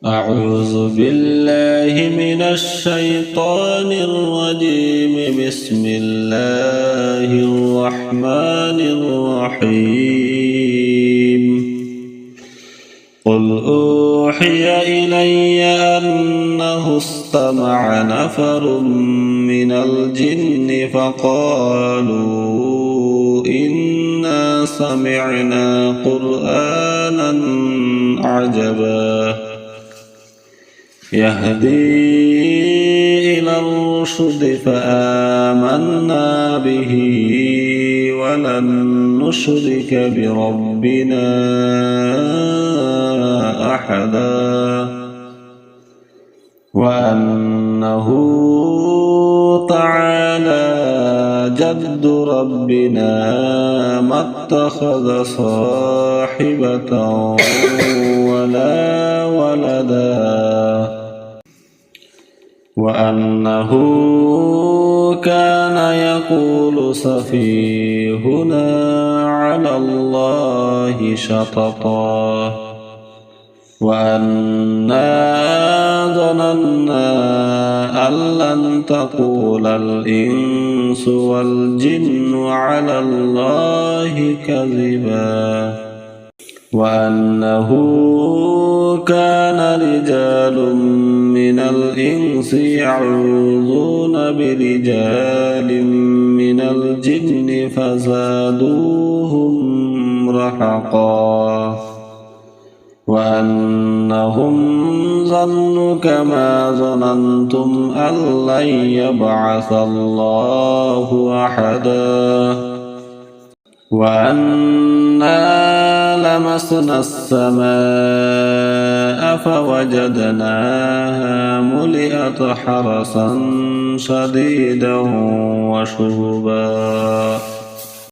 أعوذ بالله من الشيطان الرجيم. بسم الله الرحمن الرحيم. قل أوحي إلي أنه استمع نفر من الجن فقالوا إنا سمعنا قرآنا عجبا يهدي إلى الرشد فآمنا به ولن نشرك بربنا أحدا وأنه تعالى جد ربنا ما اتخذ صاحبة ولا ولدا وأنه كان يقول سفيهنا على الله شططا وأنا ظننا أن لن تقول الإنس والجن على الله كذبا وأنه كان رجال من الإنس يعوذون برجال من الجن فزادوهم رهقا وأنهم ظنوا كما ظننتم أن لن يبعث الله أحدا وأنا لمسنا السماء فوجدناها ملئت حرسا شديدا وشهبا